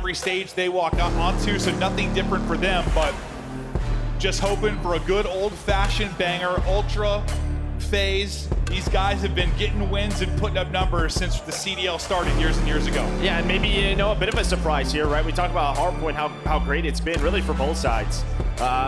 every stage they walk onto, so nothing different for them, but just hoping for a good old-fashioned banger. Ultra, FaZe, these guys have been getting wins and putting up numbers since the CDL started years and years ago. Yeah, and maybe, you know, a bit of a surprise here, right? We talk about Hardpoint, how great it's been, really, for both sides.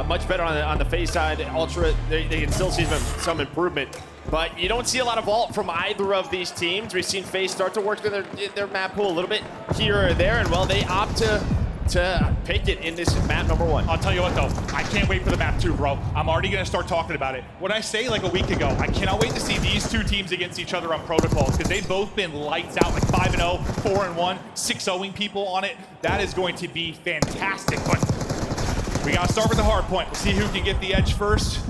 Much better on the FaZe side. Ultra, they can still see some improvement. But you don't see a lot of vault from either of these teams. We've seen FaZe start to work their map pool a little bit here or there, and well, they opt to pick it in this map number 1. I'll tell you what though, I can't wait for the map 2, bro. I'm already gonna start talking about it. When I say like a week ago, I cannot wait to see these two teams against each other on protocols, because they've both been lights out, like 5-0, 4-1, 6-0ing people on it. That is going to be fantastic, but we gotta start with the hard point. We'll see who can get the edge first.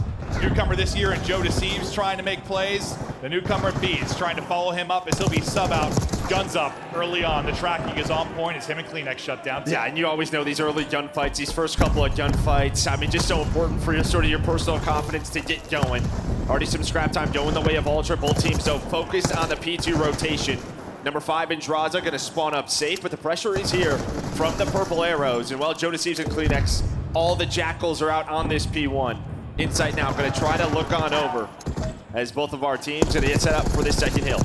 Newcomer this year, and Joe Deceives trying to make plays. The newcomer B is trying to follow him up as he'll be sub out, guns up early on. The tracking is on point as him and Kleenex shut down. Yeah, and you always know these early gunfights, these first couple of gunfights, I mean, just so important for your personal confidence to get going. Already some scrap time going the way of Ultra. Both teams, though, focused on the P2 rotation. Number 5 in Draza gonna spawn up safe, but the pressure is here from the purple arrows. And well, Joe Deceives and Kleenex, all the jackals are out on this P1. Insight now, gonna try to look on over as both of our teams gonna get set up for this second hill.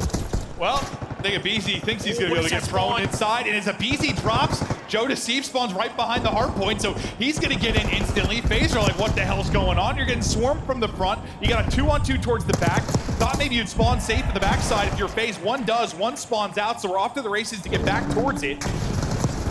Well, I think Abizi thinks he's gonna be able to get thrown inside, and as Abizi drops, Joe Deceive spawns right behind the hard point, so he's gonna get in instantly. FaZe are like, what the hell's going on? You're getting swarmed from the front. You got a 2-on-2 towards the back. Thought maybe you'd spawn safe at the backside if you're FaZe. One does, one spawns out, so we're off to the races to get back towards it.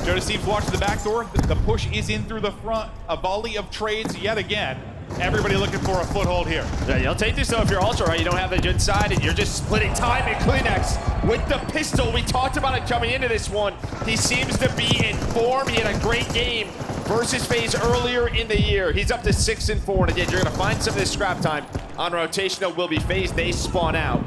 Joe Deceive watches the back door. The push is in through the front. A volley of trades yet again. Everybody looking for a foothold here. Yeah, you'll take this though if you're Ultra, right? You don't have the good side and you're just splitting time. And Kleenex with the pistol. We talked about it coming into this one. He seems to be in form. He had a great game versus FaZe earlier in the year. He's up to 6-4. And again, you're gonna find some of this scrap time on rotation. That will be FaZe. They spawn out.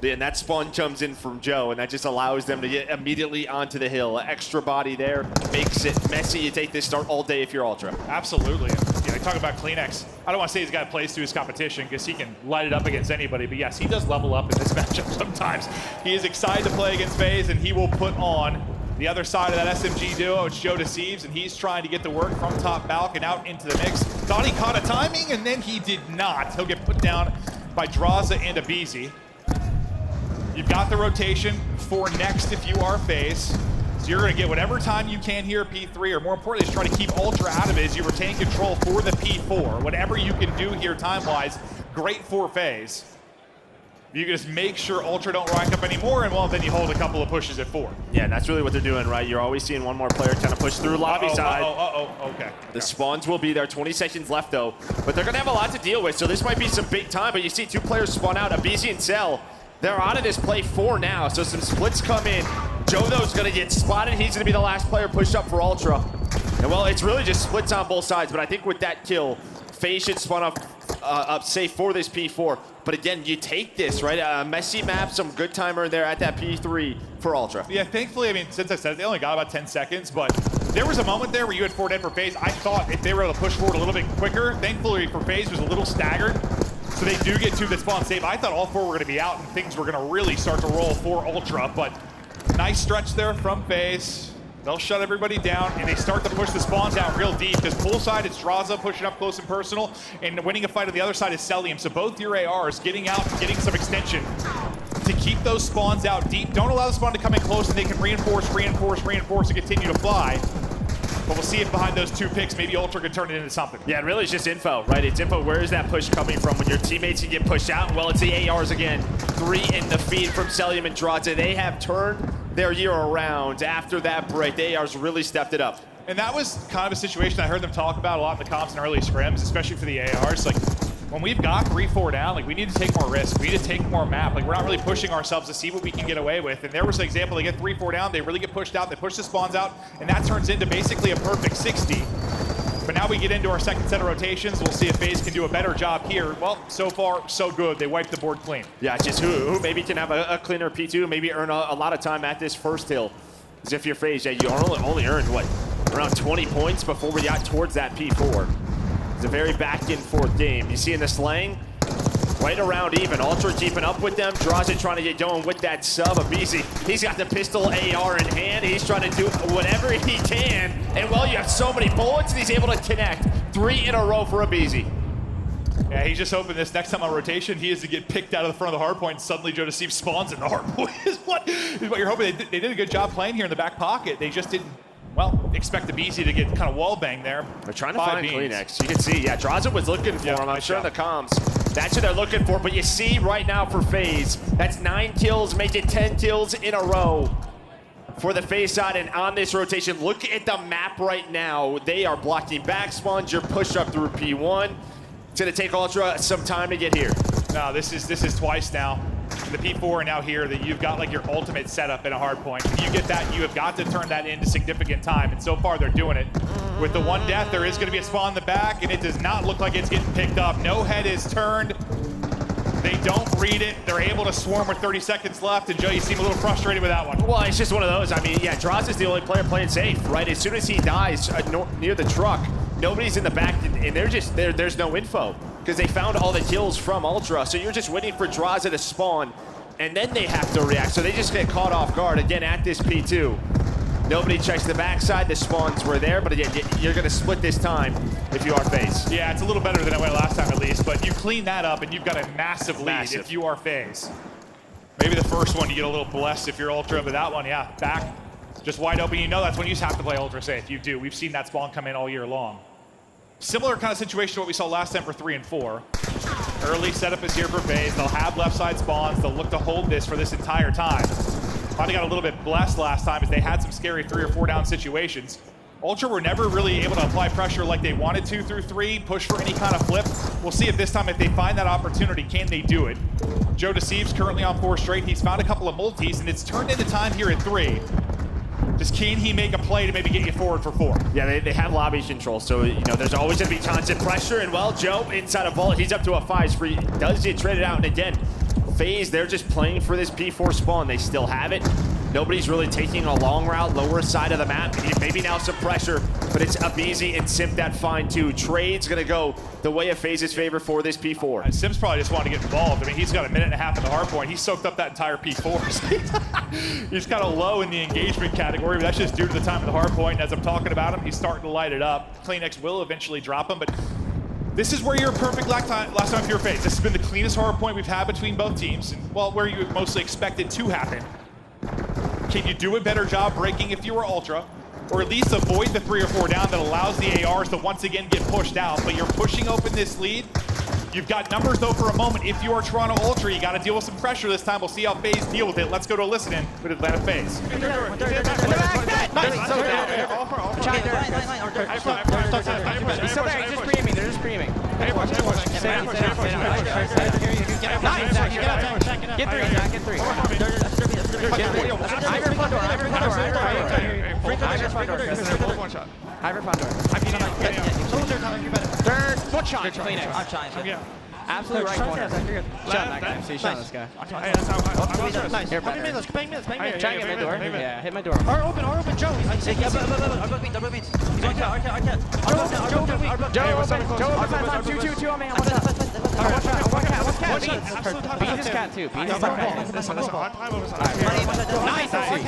And that spawn comes in from Joe, and that just allows them to get immediately onto the hill. Extra body there makes it messy. You take this start all day if you're Ultra. Absolutely. Yeah, talk about Kleenex. I don't want to say he's got plays to his competition because he can light it up against anybody, but yes, he does level up in this matchup sometimes. He is excited to play against FaZe, and he will put on the other side of that SMG duo. It's Joe Deceives, and he's trying to get the work from top balk and out into the mix. Thought he caught a timing, and then he did not. He'll get put down by Draza and Abizi. You've got the rotation for next if you are FaZe. So you're going to get whatever time you can here at P3, or more importantly, just try to keep Ultra out of it as you retain control for the P4. Whatever you can do here time-wise, great for FaZe. You can just make sure Ultra don't rack up anymore, and well, then you hold a couple of pushes at 4. Yeah, and that's really what they're doing, right? You're always seeing one more player kind of push through lobby side. Okay. The spawns will be there, 20 seconds left though, but they're going to have a lot to deal with, so this might be some big time, but you see 2 players spawn out, Abizi and Cell. They're out of this play 4 now, so some splits come in. Joe, though, is going to get spotted. He's going to be the last player pushed up for Ultra. And, well, it's really just splits on both sides, but I think with that kill, FaZe should spawn up safe for this P4. But, again, you take this, right? A messy map, some good timer there at that P3 for Ultra. Yeah, thankfully, I mean, since I said it, they only got about 10 seconds, but there was a moment there where you had 4 dead for FaZe. I thought if they were able to push forward a little bit quicker, thankfully for FaZe was a little staggered. So they do get 2 that spawn safe. I thought all 4 were going to be out and things were going to really start to roll for Ultra, but nice stretch there from FaZe. They'll shut everybody down, and they start to push the spawns out real deep, because pool side, it's Draza pushing up close and personal, and winning a fight on the other side is Celium. So both your ARs getting out, getting some extension to keep those spawns out deep. Don't allow the spawn to come in close, and they can reinforce, and continue to fly. But we'll see if behind those 2 picks, maybe Ultra could turn it into something. Yeah, it really is just info, right? It's info. Where is that push coming from when your teammates can get pushed out? Well, it's the ARs again. 3 in the feed from Celium and Draza. They have turned their year around after that break. The ARs really stepped it up. And that was kind of a situation I heard them talk about a lot in the comps and early scrims, especially for the ARs. Like, when we've got 3-4 down, like, we need to take more risk. We need to take more map. Like, we're not really pushing ourselves to see what we can get away with. And there was an example, they get 3-4 down, they really get pushed out, they push the spawns out, and that turns into basically a perfect 60. But now we get into our second set of rotations. We'll see if FaZe can do a better job here. Well, so far, so good. They wiped the board clean. Yeah, just who maybe can have a cleaner P2, maybe earn a lot of time at this first hill. As if you're FaZe, yeah, you only earned, what, around 20 points before we got towards that P4. It's a very back and forth game. You see in the slang, right around even. Ultra keeping up with them. Draza trying to get going with that sub. Abizi, he's got the pistol AR in hand. He's trying to do whatever he can you have so many bullets, and he's able to connect 3 in a row for a BZ. Yeah, he's just hoping this next time on rotation, he is to get picked out of the front of the hard point, and suddenly Joe Deceive spawns in the hard point is what you're hoping. They did a good job playing here in the back pocket. They just didn't, well, expect the BZ to get kind of wall banged there. They're trying to find Kleenex. You can see, yeah, Draza was looking for him. I'm sure in the comms. That's what they're looking for. But you see right now for FaZe, that's 9 kills, making 10 kills in a row for the FaZe side. And on this rotation, look at the map right now. They are blocking back spawns. You're pushed up through P1. It's going to take Ultra some time to get here. No, this is twice now. The P4 and now here that you've got like your ultimate setup in a hard point. If you get that, you have got to turn that into significant time. And so far they're doing it. With the one death, there is going to be a spawn in the back, and it does not look like it's getting picked up. No head is turned. They don't read it. They're able to swarm with 30 seconds left. And Joe, you seem a little frustrated with that one. Well, it's just one of those. I mean, yeah, Draza is the only player playing safe, right? As soon as he dies near the truck, nobody's in the back, and they're just there's no info because they found all the kills from Ultra. So you're just waiting for Draza to spawn, and then they have to react. So they just get caught off guard again at this P2. Nobody checks the backside. The spawns were there, but again, you're going to split this time if you are FaZe. Yeah, it's a little better than it went last time at least, but you clean that up and you've got a massive lead if you are FaZe. Maybe the first one you get a little blessed if you're Ultra, but that one, yeah, back just wide open. You know that's when you just have to play Ultra safe. You do. We've seen that spawn come in all year long. Similar kind of situation to what we saw last time for 3 and 4. Early setup is here for FaZe. They'll have left side spawns. They'll look to hold this for this entire time. Probably got a little bit blessed last time as they had some scary 3 or 4 down situations. Ultra were never really able to apply pressure like they wanted to through 3, push for any kind of flip. We'll see if this time, if they find that opportunity, can they do it? Joe Deceive's currently on 4 straight. He's found a couple of multis, and it's turned into time here at 3. Just can he make a play to maybe get you forward for 4? Yeah, they have lobby control, so you know there's always going to be constant pressure. And well, Joe inside a vault, he's up to a 5 spree. Does get traded out, and again, FaZe, they're just playing for this P4 spawn. They still have it. Nobody's really taking a long route, lower side of the map. Maybe now some pressure, but it's Abizi and Simp that find 2. Trade's going to go the way of FaZe's favor for this P4. And Sim's probably just wanted to get involved. I mean, he's got a minute and a half in the hard point. He soaked up that entire P4. He's kind of low in the engagement category, but that's just due to the time of the hard point. And as I'm talking about him, he's starting to light it up. Kleenex will eventually drop him, but this is where you're perfect last time if you're FaZe. This has been the cleanest hard point we've had between both teams, and well, where you mostly expect it to happen. Can you do a better job breaking if you were Ultra, or at least avoid the 3 or 4 down that allows the ARs to once again get pushed out, but you're pushing open this lead? You've got numbers though for a moment. If you are Toronto Ultra, you got to deal with some pressure this time. We'll see how FaZe deal with it. Let's go to a listen-in with Atlanta FaZe. They're just screaming. Get 3. Third foot shot. Kleenex. Absolutely right corner. Shot that guy. See, shot this guy. Nice. Here, bang mid door. Yeah, hit my door. Are open, Joe. Joe, 2 on me. What's cat? Beat this cat too. Beat this cat. Nice. Alright,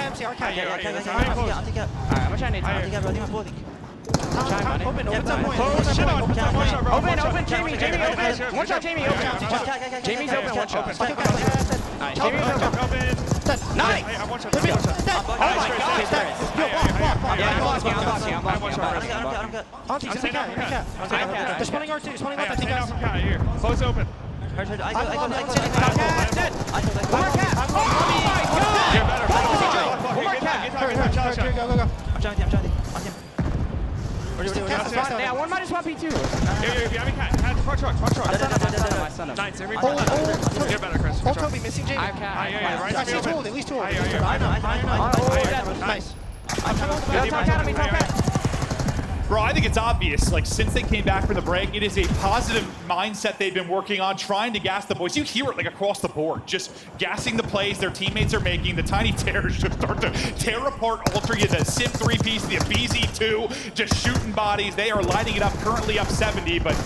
I'm trying to Open, Jamie, open. One shot, Jamie, open. Jamie's open, one shot. Alright, Jamie's open. Nice! Oh my god! Yeah, I'm blocking. They're spawning R2, spawning left, I think, guys. Close open. One more cat! Oh my god! One more cat! Go. I'm trying. Yeah, one might just want P2. If you have a cat, front truck. Nice, every time. Get better, Chris. Ult Toby missing Jamie. I have cat. I see 2 ult, at least 2 ult. Nice. Top cat. Bro, I think it's obvious, like, since they came back from the break, it is a positive mindset they've been working on, trying to gas the boys. You hear it, like, across the board, just gassing the plays their teammates are making. The tiny tears just start to tear apart Ultra. You the Simp 3-piece, the BZ2, just shooting bodies. They are lighting it up, currently up 70, but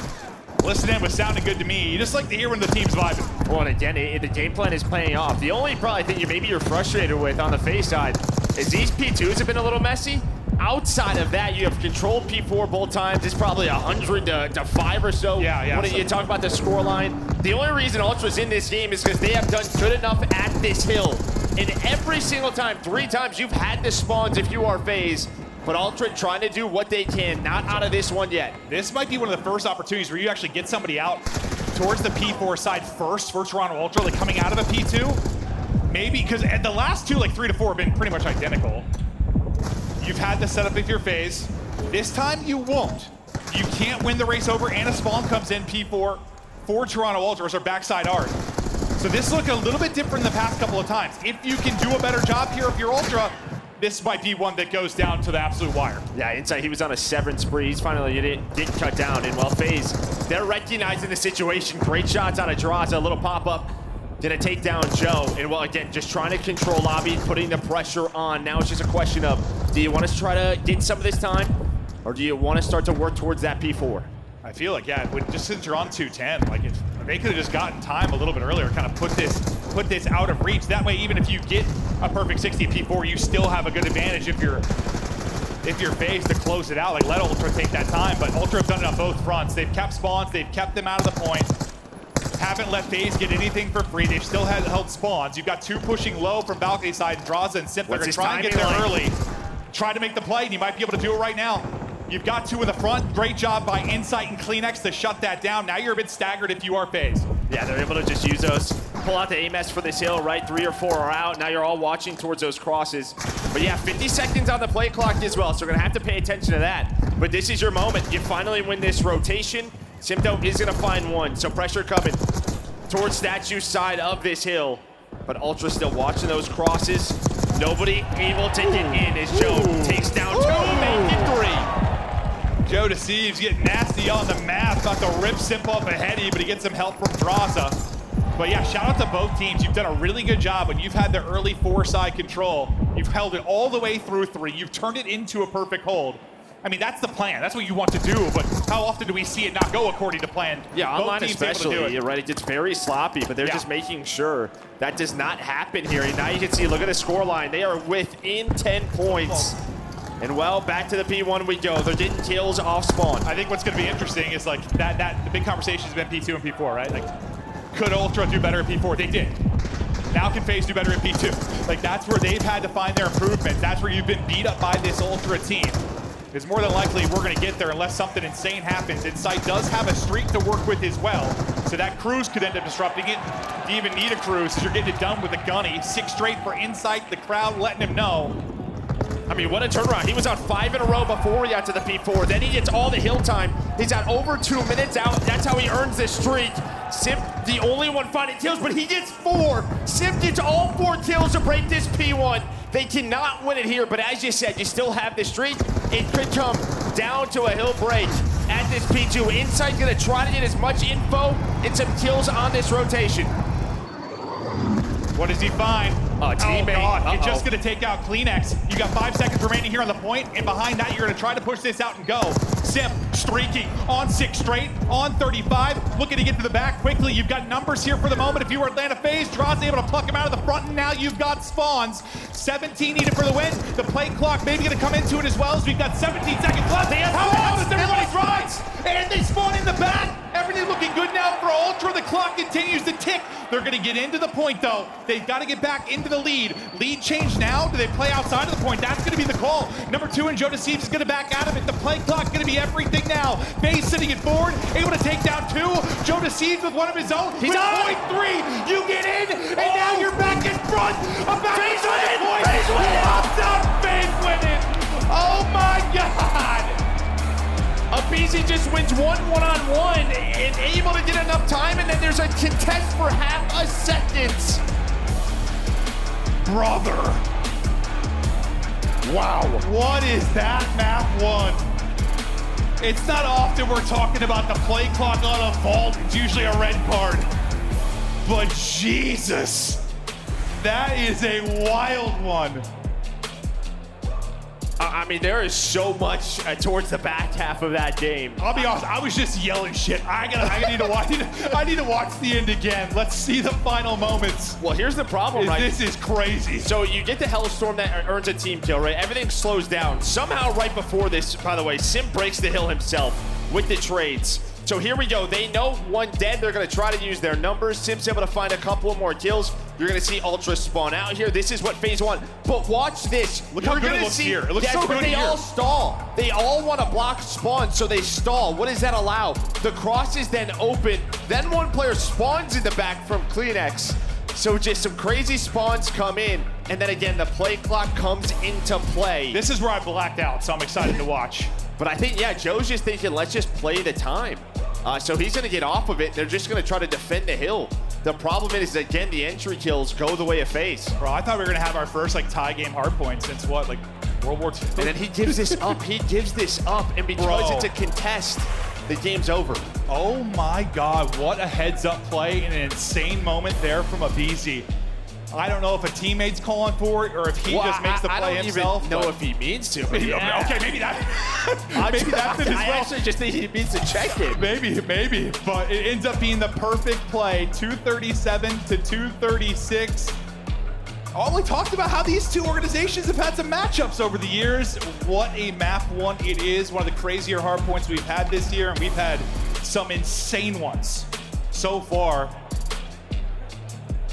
listening was sounding good to me. You just like to hear when the team's vibing. Well, and again, the game plan is paying off. The only probably thing maybe you're frustrated with on the FaZe side is these P2s have been a little messy. Outside of that, you have controlled P4 both times. It's probably 100 to 5 or so. Yeah. When you talk about the scoreline, the only reason Ultra's in this game is because they have done good enough at this hill. And every single time, 3 times, you've had the spawns if you are FaZe. But Ultra trying to do what they can, not out of this one yet. This might be one of the first opportunities where you actually get somebody out towards the P4 side first for Toronto Ultra, like coming out of a P2. Maybe, because the last 2, like 3 to 4, have been pretty much identical. You've had the setup with your FaZe. This time you won't. You can't win the race over, and a spawn comes in P4 for Toronto Ultras or backside art. So this looked a little bit different than the past couple of times. If you can do a better job here if you're Ultra, this might be one that goes down to the absolute wire. Yeah, Insight, he was on a 7 spree. He's finally getting cut down. And while FaZe, they're recognizing the situation. Great shots out of Draza, a little pop-up. Gonna take down Joe. And well, again, just trying to control lobby, putting the pressure on. Now it's just a question of, do you want to try to get some of this time? Or do you want to start to work towards that P4? I feel like, yeah, just since you're on 210, like if they could have just gotten time a little bit earlier, kind of put this out of reach. That way, even if you get a perfect 60 P4, you still have a good advantage if you're FaZe to close it out. Like, let Ultra take that time, but Ultra have done it on both fronts. They've kept spawns, they've kept them out of the point. Haven't let FaZe get anything for free. They've still held spawns. You've got 2 pushing low from balcony side, Draza and Simp. They're gonna try and get there early. Try to make the play, and you might be able to do it right now. You've got 2 in the front. Great job by Insight and CleanX to shut that down. Now you're a bit staggered if you are FaZe. Yeah, they're able to just use those. Pull out the AMS for this hill, right? 3 or 4 are out. Now you're all watching towards those crosses. But yeah, 50 seconds on the play clock as well, so we're gonna have to pay attention to that. But this is your moment. You finally win this rotation. Simto is gonna find one, so pressure coming towards Statue's side of this hill. But Ultra still watching those crosses. Nobody able to get in as Joe takes down 2, making 3. Joe Deceives getting nasty on the map, about to rip Simp off a heady, but he gets some help from Draza. But yeah, shout out to both teams. You've done a really good job when you've had the early 4-side control. You've held it all the way through 3. You've turned it into a perfect hold. I mean, that's the plan. That's what you want to do, but how often do we see it not go according to plan? Yeah, online especially, you're right, it gets very sloppy, but they're just making sure that does not happen here. And now you can see, look at the scoreline. They are within 10 points. And well, back to the P1 we go. They're getting kills off spawn. I think what's going to be interesting is like the big conversation has been P2 and P4, right? Like, could Ultra do better at P4? They did. Now can FaZe do better at P2? Like, that's where they've had to find their improvement. That's where you've been beat up by this Ultra team. It's more than likely we're going to get there unless something insane happens. Insight does have a streak to work with as well, so that cruise could end up disrupting it. Do you even need a cruise as you're getting it done with a gunny? 6 straight for Insight, the crowd letting him know. I mean, what a turnaround. He was on 5 in a row before he got to the P4. Then he gets all the hill time. He's at over 2 minutes out. That's how he earns this streak. Simp, the only one finding kills, but he gets 4. Simp gets all 4 kills to break this P1. They cannot win it here, but as you said, you still have the streak. It could come down to a hill break at this P2. Insight gonna try to get as much info and some kills on this rotation. What does he find? Teammate. Oh God, you're just gonna take out CleanX. You got 5 seconds remaining here on the point, and behind that, you're gonna try to push this out and go. Simp streaking on 6 straight, on 35, looking to get to the back quickly. You've got numbers here for the moment. If you were Atlanta FaZe, Draw's able to pluck him out of the front, and now you've got spawns. 17 needed for the win. The play clock maybe gonna come into it as well, as we've got 17 seconds left. How does everybody rise? And they spawn in the back. Everything looking good now for Ultra. The clock continues to tick. They're gonna get into the point though. They've got to get back into the lead. Lead change now. Do they play outside of the point? That's gonna be the call. Number 2 and Joe Deceives is gonna back out of it. The play clock gonna be everything now. FaZe sitting it forward, able to take down 2. Joe Deceives with one of his own. He's on point 3. You get in, and now you're back in front. FaZe winning! FaZe winning! FaZe winning! Oh my God! Abizi just wins 1 one-on-one and able to get enough time, and then there's a contest for half a second. Brother. Wow. What is that map 1? It's not often we're talking about the play clock on a vault. It's usually a red card. But Jesus, that is a wild one. I mean, there is so much towards the back half of that game. I'll be honest, I was just yelling shit. I need to watch the end again. Let's see the final moments. Well, here's the problem, right? This is crazy. So you get the Hellstorm that earns a team kill, right? Everything slows down. Somehow right before this, by the way, Sim breaks the hill himself with the trades. So here we go. They know one dead. They're going to try to use their numbers. Sim's able to find a couple of more kills. You're going to see Ultra spawn out here. This is what FaZe want. But watch this. Look how good it looks here. It looks so good they here. all stall. They all want to block spawn, so they stall. What does that allow? The cross is then open. Then one player spawns in the back from CleanX. So just some crazy spawns come in. And then again, the play clock comes into play. This is where I blacked out, so I'm excited to watch. But I think, yeah, Joe's just thinking, let's just play the time. So he's going to get off of it. They're just going to try to defend the hill. The problem is, again, the entry kills go the way of FaZe. Bro, I thought we were going to have our first tie game hardpoint since what, like World War II? And then he gives this up. He gives this up. And because it's a contest, the game's over. Oh my God, what a heads up play and an insane moment there from a BZ. I don't know if a teammate's calling for it or if he just makes the play himself. I don't even know if he means to. But yeah. Okay, maybe that. Maybe that's it as well. I actually just think he means to check it. Maybe. But it ends up being the perfect play. 237 to 236. Oh, we talked about how these two organizations have had some matchups over the years. What a map one it is. One of the crazier hardpoints we've had this year, and we've had some insane ones so far.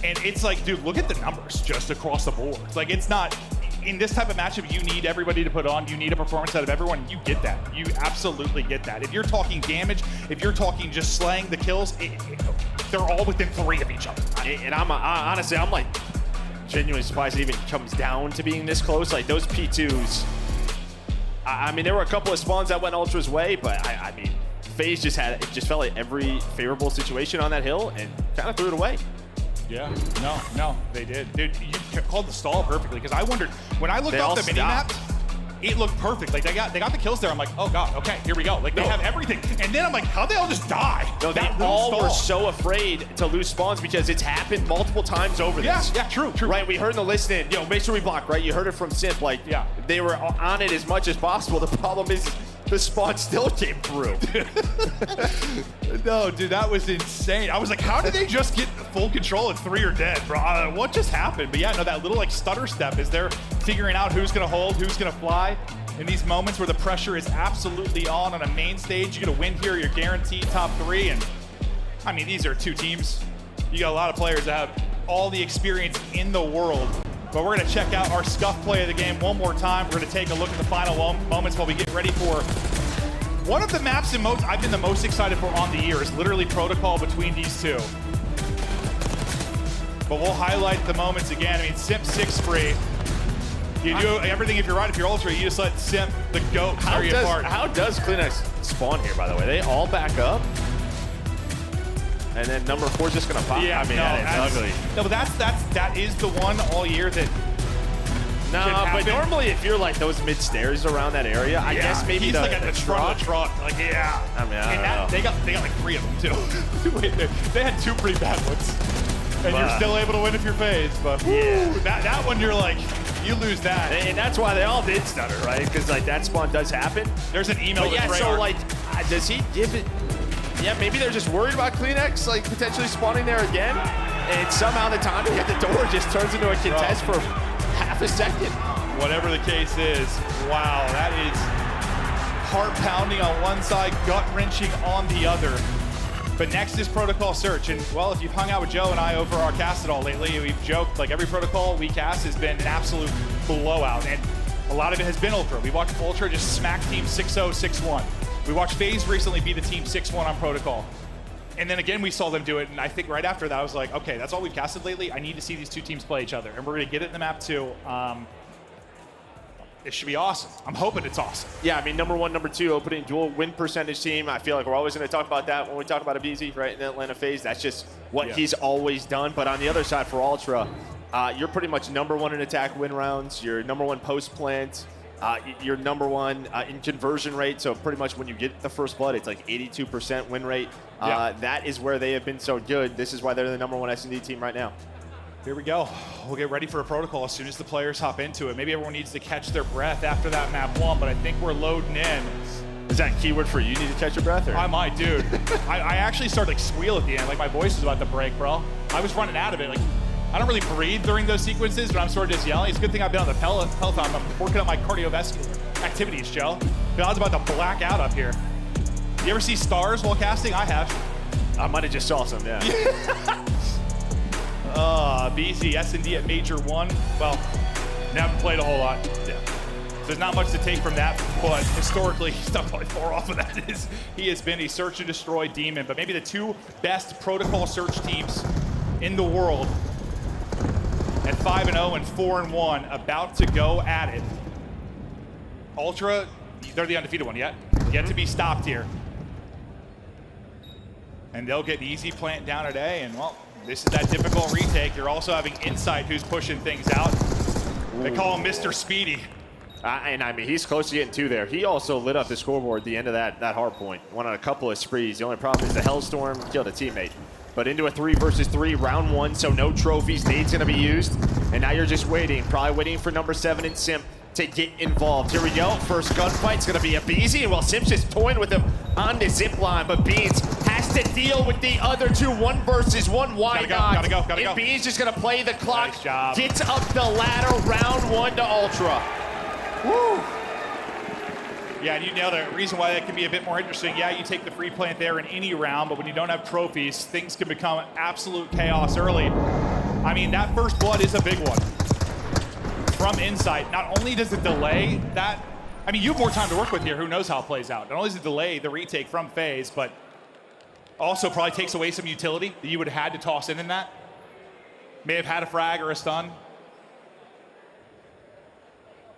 And it's like, dude, look at the numbers just across the board. Like, it's not, in this type of matchup, you need everybody to put on. You need a performance out of everyone. You get that. You absolutely get that. If you're talking damage, if you're talking just slaying the kills, they're all within 3 of each other. And honestly, I'm like genuinely surprised it even comes down to being this close. Like, those P2s, I mean, there were a couple of spawns that went Ultra's way, but I mean, FaZe just felt like every favorable situation on that hill and kind of threw it away. Yeah, no, they did. Dude, you called the stall perfectly, because I wondered, when I looked off the mini-map, it looked perfect. Like, they got the kills there. I'm like, oh God, okay, here we go. Like, they have everything. And then I'm like, how'd they all just die? No, they all were so afraid to lose spawns because it's happened multiple times over this. Yeah, true. Right, we heard in the listening, make sure we block, right? You heard it from Simp, like, yeah, they were on it as much as possible. The problem is, the spawn still came through. No, dude, that was insane. I was like, how did they just get full control and 3 are dead, bro? What just happened? But yeah, no, that little like stutter step is they're figuring out who's gonna hold, who's gonna fly. In these moments where the pressure is absolutely on a main stage, you're gonna win here, you're guaranteed top 3. And I mean, these are 2 teams. You got a lot of players that have all the experience in the world. But we're gonna check out our scuff play of the game one more time. We're gonna take a look at the final moments while we get ready for one of the maps and modes I've been the most excited for on the year is literally protocol between these 2. But we'll highlight the moments again. I mean, Simp 6 free. You do everything if you're right, if you're ultra, you just let Simp, the GOAT, tear you apart. How does CleanX spawn here, by the way? They all back up? And then number 4 is just gonna pop. Yeah, I mean, that is ugly. No, but that is the one all year that. No, but normally if you're like those mid stairs around that area, I guess maybe he's like at the front of the truck. Like, yeah. I mean, I don't know. They got like 3 of them too. They had 2 pretty bad ones, and you're still able to win if you're FaZe. But yeah, that one you're like, you lose that, and that's why they all did stutter, right? Because like that spawn does happen. There's an email. But yeah, so like, does he give it? Yeah, maybe they're just worried about CleanX like potentially spawning there again, and somehow the timing at the door just turns into a contest for half a second. Whatever the case is, wow, that is heart pounding on one side, gut wrenching on the other. But next is protocol search, and well, if you've hung out with Joe and I over our cast at all lately, we've joked like every protocol we cast has been an absolute blowout, and a lot of it has been Ultra. We watched Ultra just smack Team 6-0, 6-1. We watched FaZe recently be the Team 6-1 on protocol. And then again, we saw them do it, and I think right after that, I was like, okay, that's all we've casted lately. I need to see these 2 teams play each other, and we're gonna get it in the map too. It should be awesome. I'm hoping it's awesome. Yeah, I mean, number 1, number 2, opening dual win percentage team. I feel like we're always gonna talk about that when we talk about a BZ, right, in the Atlanta FaZe. That's just what he's always done. But on the other side for Ultra, you're pretty much number 1 in attack win rounds. You're number 1 post plant. You're number 1 in conversion rate, so pretty much when you get the first blood, it's like 82% win rate. That is where they have been so good. This is why they're the number 1 S&D team right now. Here we go. We'll get ready for a protocol as soon as the players hop into it. Maybe everyone needs to catch their breath after that map 1, but I think we're loading in. Is that a keyword for you need to catch your breath? Or? I might, dude. I actually started like squeal at the end, like my voice was about to break, bro. I was running out of it. Like, I don't really breathe during those sequences, but I'm sort of just yelling. It's a good thing I've been on the Peloton. I'm working on my cardiovascular activities, Joe. I was about to black out up here. You ever see stars while casting? I have. I might have just saw some, yeah. BZ, S&D at Major I. Well, haven't played a whole lot. Yeah. So there's not much to take from that, but historically, he's not probably far off of that. He has been a search and destroy demon, but maybe the 2 best protocol search teams in the world at 5-0 and 4-1, about to go at it. Ultra, they're the undefeated one yet to be stopped here. And they'll get easy plant down today, and well, this is that difficult retake. You're also having Insight who's pushing things out. They call him Mr. Speedy. And I mean, he's close to getting 2 there. He also lit up the scoreboard at the end of that hardpoint. Went on a couple of sprees. The only problem is the Hellstorm killed a teammate. But into a 3 versus 3, round 1, so no trophies. Nade's gonna be used. And now you're just waiting, probably waiting for number 7 and Simp to get involved. Here we go, first gunfight's gonna be a Beezy, and while Simp's just toying with him on the zip line, but Beans has to deal with the other 2, 1 versus 1. Why not? Gotta go. And Beans just gonna play the clock. Nice job. Gets up the ladder, round 1 to Ultra. Woo! Yeah, and you nailed it. Reason why that can be a bit more interesting. Yeah, you take the free plant there in any round, but when you don't have trophies, things can become absolute chaos early. I mean, that first blood is a big one. From Insight, not only does it delay that, I mean, you have more time to work with here. Who knows how it plays out? Not only does it delay the retake from FaZe, but also probably takes away some utility that you would have had to toss in that. May have had a frag or a stun.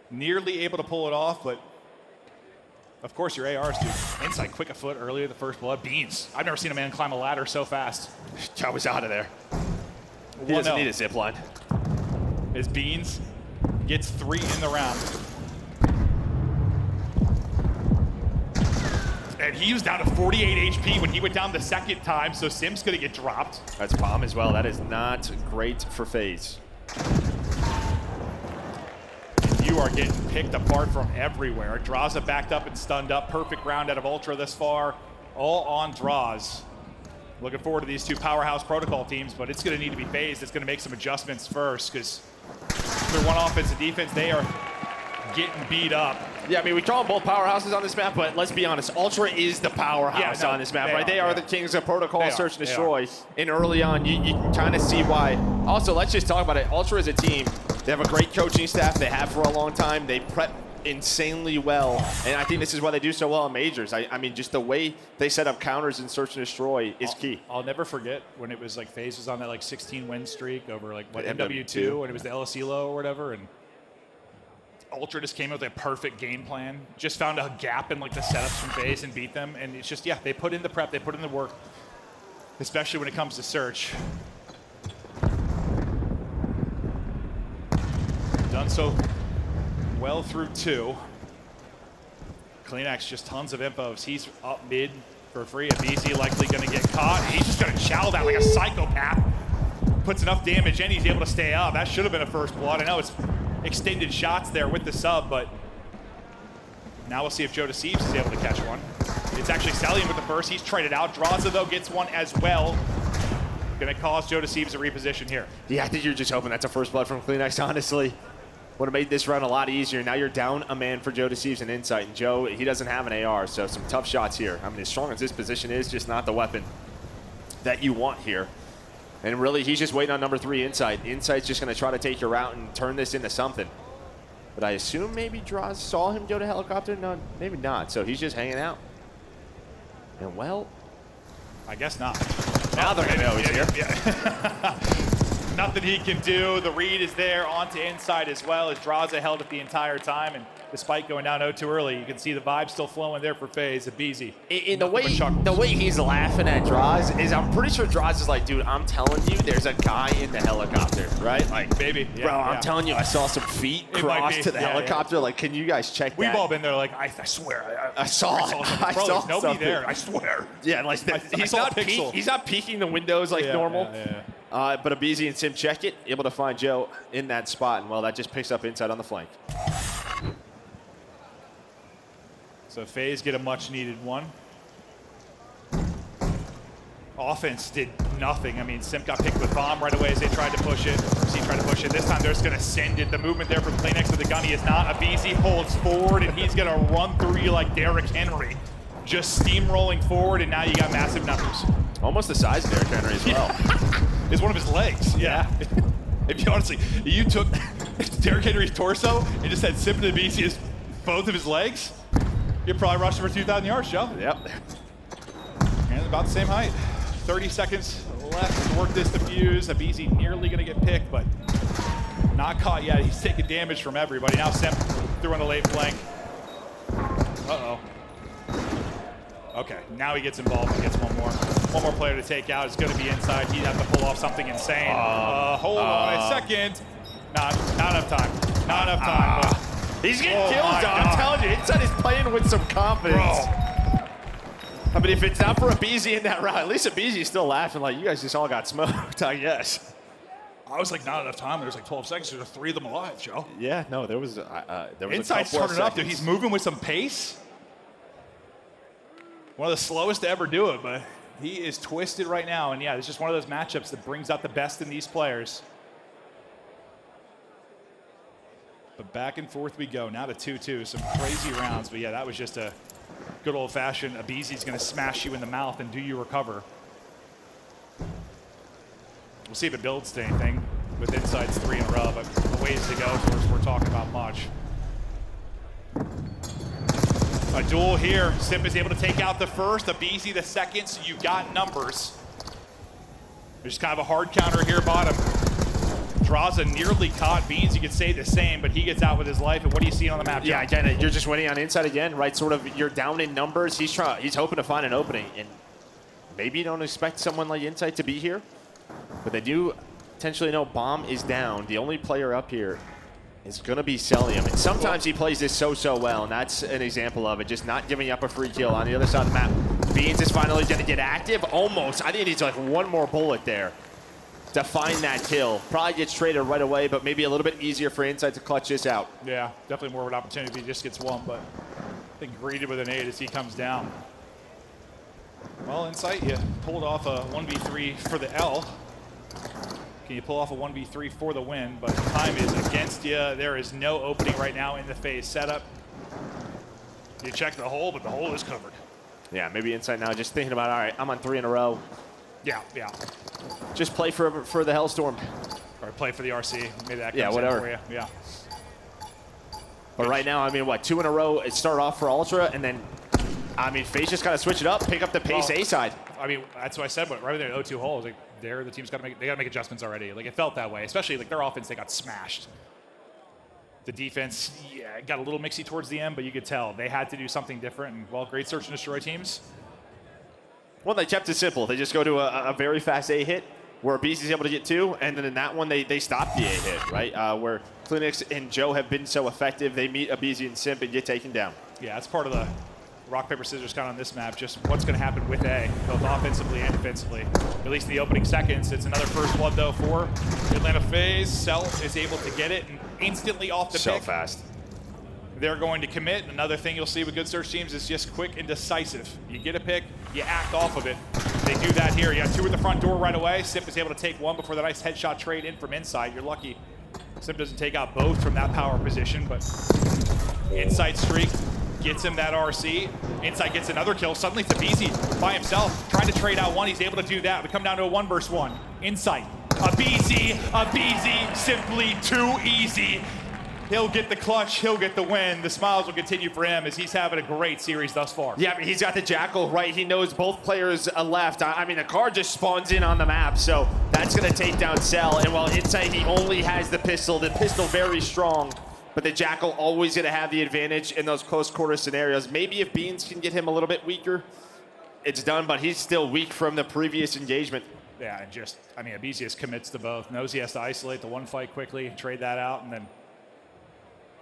Nearly able to pull it off, but of course your ARs do. Insight quick a foot earlier, the first blood. Beans. I've never seen a man climb a ladder so fast. I was out of there. He doesn't need a zip line. As Beans gets 3 in the round. And he was down to 48 HP when he went down the second time, so Sim's gonna get dropped. That's bomb as well. That is not great for FaZe. You are getting picked apart from everywhere. Draza backed up and stunned up. Perfect round out of Ultra this far. All on Draz. Looking forward to these 2 powerhouse protocol teams, but it's gonna need to be FaZe. It's gonna make some adjustments first, because they're 1 offense and defense. They are getting beat up. Yeah, I mean, we call them both powerhouses on this map, but let's be honest, Ultra is the powerhouse on this map, right? They are the kings of protocol, search and destroy. And early on, you can kind of see why. Also, let's just talk about it. Ultra is a team. They have a great coaching staff. They have for a long time. They prep insanely well, and I think this is why they do so well in majors. I mean, just the way they set up counters in search and destroy is key. I'll never forget when it was like FaZe was on that like 16 win streak over like what MW2, and it was the LSELO or whatever, and Ultra just came up with a perfect game plan. Just found a gap in like the setups from FaZe and beat them, and it's just, yeah, they put in the prep, they put in the work, especially when it comes to search. Done so well through 2. CleanX just tons of infos. He's up mid for free. A BZ likely going to get caught. He's just going to chow that like a psychopath. Puts enough damage in, he's able to stay up. That should have been a first blood. I know it's extended shots there with the sub, but now we'll see if Joe Deceives is able to catch one. It's actually Stallion with the first. He's traded out. Draza, though, gets one as well. Going to cause Joe Deceives a reposition here. Yeah, I think you're just hoping that's a first blood from CleanX, honestly. Would have made this run a lot easier. Now you're down a man for Joe Deceives and Insight. And Joe, he doesn't have an AR, so some tough shots here. I mean, as strong as this position is, just not the weapon that you want here. And really, he's just waiting on number 3, Insight. Insight's just going to try to take your route and turn this into something. But I assume maybe Draws saw him go to helicopter? No, maybe not. So he's just hanging out. And well, I guess not. Now they're going to know he's here. Yeah. Nothing he can do. The read is there onto Insight as well, as Draza held it the entire time. And despite going down 0-2 early, you can see the vibe still flowing there for FaZe. Beezy. In the way he's laughing at Draws is, I'm pretty sure Draws is like, dude, I'm telling you, there's a guy in the helicopter, right? Like, maybe. Yeah, bro, I'm telling you, I saw some feet cross to the helicopter. Yeah. Like, can you guys check that? We've all been there. Like, I swear, I saw nobody something there. I swear. Yeah, like he's not peeking the windows like normal. Yeah. But Abizi and Sim check it, able to find Joe in that spot, and well, that just picks up inside on the flank. So FaZe get a much-needed one. Offense did nothing. I mean, Sim got picked with bomb right away as they tried to push it. C tried to push it. This time they're just going to send it. The movement there from CleanX with the gun, he is not. Abizi holds forward, and he's going to run through you like Derrick Henry. Just steamrolling forward, and now you got massive numbers. Almost the size of Derrick Henry as well. It's one of his legs. Yeah. If you honestly, you took Derrick Henry's torso and just had Sim and Abizi as both of his legs, you're probably rushing for 2,000 yards, Joe. Yep. And about the same height. 30 seconds left to work this defuse. Abizi nearly going to get picked, but not caught yet. He's taking damage from everybody. Now Sim through on the late flank. Uh-oh. Okay, now he gets involved and gets one more player to take out. It's going to be inside. He'd have to pull off something insane. Hold on a second. Not enough time. Not enough time. He's getting killed, John. I'm telling you, Inside is playing with some confidence. Bro. I mean, if it's not for Abizi in that round, at least Abizi's still laughing like, you guys just all got smoked, I guess. I was like, not enough time. There's like 12 seconds. There's 3 of them alive, Joe. Yeah, no, there was Inside's turning up, dude. He's moving with some pace. One of the slowest to ever do it, but he is twisted right now. And yeah, it's just one of those matchups that brings out the best in these players. But back and forth we go. Now to 2-2. Some crazy rounds. But yeah, that was just a good old-fashioned Abizi's going to smash you in the mouth and do you recover. We'll see if it builds to anything with Inside's 3 in a row, but the ways to go for we're talking about much. A duel here. Sim is able to take out the first, Abizi the second, so you've got numbers. There's kind of a hard counter here bottom. Draza nearly caught Beans. You could say the same, but he gets out with his life. And what do you see on the map, John? Yeah, again, you're just waiting on Inside again, right? Sort of, you're down in numbers. He's hoping to find an opening, and maybe you don't expect someone like Inside to be here, but they do potentially know Bomb is down. The only player up here is going to be Celium, and sometimes he plays this so well, and that's an example of it, just not giving up a free kill. On the other side of the map, Beans is finally going to get active, almost. I think he needs like one more bullet there to find that kill. Probably gets traded right away, but maybe a little bit easier for Inside to clutch this out. Yeah, definitely more of an opportunity if he just gets one, but I think greeted with an 8 as he comes down. Well, Insight, you pulled off a 1v3 for the L. Can you pull off a 1v3 for the win? But time is against you. There is no opening right now in the FaZe setup. You check the hole, but the hole is covered. Yeah, maybe Inside now just thinking about, all right, I'm on 3 in a row. Yeah. Just play for the Hellstorm. Or play for the RC. Maybe that comes Yeah, whatever. in for you. Yeah. But right now, I mean, what, 2 in a row, it start off for Ultra, and then, I mean, FaZe just got to switch it up, pick up the pace A side. I mean, that's what I said, but right there, 0-2 hole, like, the team's got to make adjustments already. Like, it felt that way, especially like their offense, they got smashed. The defense, yeah, got a little mixy towards the end, but you could tell they had to do something different. And, well, great search and destroy teams. Well, they kept it simple. They just go to a very fast A hit where Abizi's able to get 2, and then in that one, they stop the A hit, right? Where CleanX and Joe have been so effective, they meet Abizi and Simp and get taken down. Yeah, that's part of the rock, paper, scissors kind of on this map, just what's going to happen with A, both offensively and defensively. At least in the opening seconds. It's another first blood, though, for Atlanta FaZe. Cell is able to get it and instantly off the pick. So fast. They're going to commit. Another thing you'll see with good search teams is just quick and decisive. You get a pick, you act off of it. They do that here. You got 2 at the front door right away. Simp is able to take 1 before the nice headshot trade in from inside. You're lucky Simp doesn't take out both from that power position, but Inside streak gets him that RC. Inside gets another kill. Suddenly it's Abizi by himself, trying to trade out 1. He's able to do that. We come down to a 1 versus 1. Inside. Abizi, simply too easy. He'll get the clutch, he'll get the win. The smiles will continue for him as he's having a great series thus far. Yeah, I mean, he's got the Jackal, right? He knows both players left. I mean, the car just spawns in on the map, so that's going to take down Cell. And while Inside, he only has the pistol very strong, but the Jackal always going to have the advantage in those close quarter scenarios. Maybe if Beans can get him a little bit weaker, it's done, but he's still weak from the previous engagement. Yeah, and just, I mean, Abizius commits to both. Knows he has to isolate the one fight quickly, trade that out, and then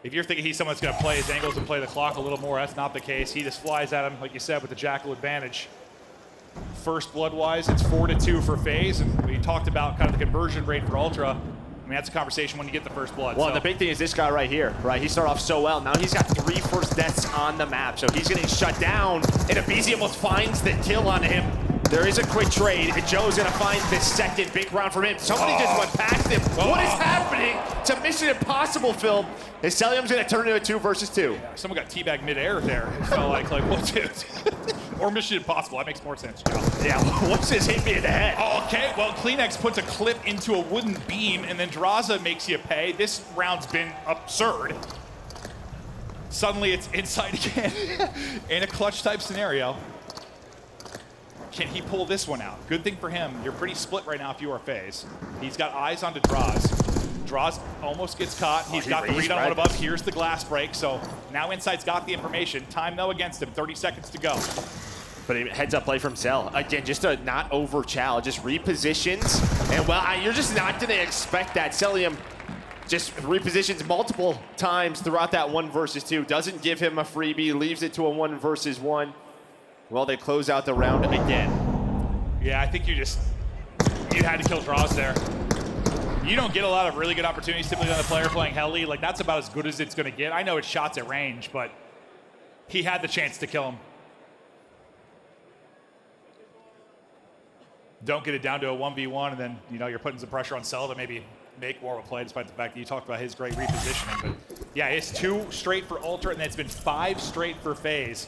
if you're thinking he's someone that's going to play his angles and play the clock a little more, that's not the case. He just flies at him, like you said, with the Jackal advantage. First blood-wise, it's 4-2 for FaZe, and we talked about kind of the conversion rate for Ultra. I mean, that's a conversation when you get the first blood. Well, so. the big thing is this guy right here, right? He started off so well. Now he's got 3 first deaths on the map, so he's getting shut down, and Abizi almost finds the kill on him. There is a quick trade, and Joe's gonna find the second big round from him. Somebody just went past him. What is happening to Mission Impossible film? And Celium's gonna turn into a 2 versus 2. Someone got teabagged midair there. It felt like what, dude? Or Mission Impossible. That makes more sense, Joe. Yeah, what's this hit me in the head? Okay, well, CleanX puts a clip into a wooden beam, and then Draza makes you pay. This round's been absurd. Suddenly, it's inside again in a clutch type scenario. Can he pull this one out? Good thing for him. You're pretty split right now if you are FaZe. He's got eyes onto Draz. Draz almost gets caught. He's got the read on one above. Here's the glass break. So now Insight's got the information. Time, though, against him. 30 seconds to go. But he heads up play from Cell. Again, just a not over chow, just repositions. And well, you're just not gonna expect that. Celium just repositions multiple times throughout that 1 versus 2. Doesn't give him a freebie, leaves it to a 1 versus 1. Well, they close out the round again. Yeah, I think you had to kill Draws there. You don't get a lot of really good opportunities typically on the player playing Heli. Like, that's about as good as it's gonna get. I know it's shots at range, but he had the chance to kill him. Don't get it down to a 1v1, and then, you know, you're putting some pressure on Cell to maybe make more of a play, despite the fact that you talked about his great repositioning. But yeah, it's 2 straight for Ultra, and then it's been 5 straight for FaZe.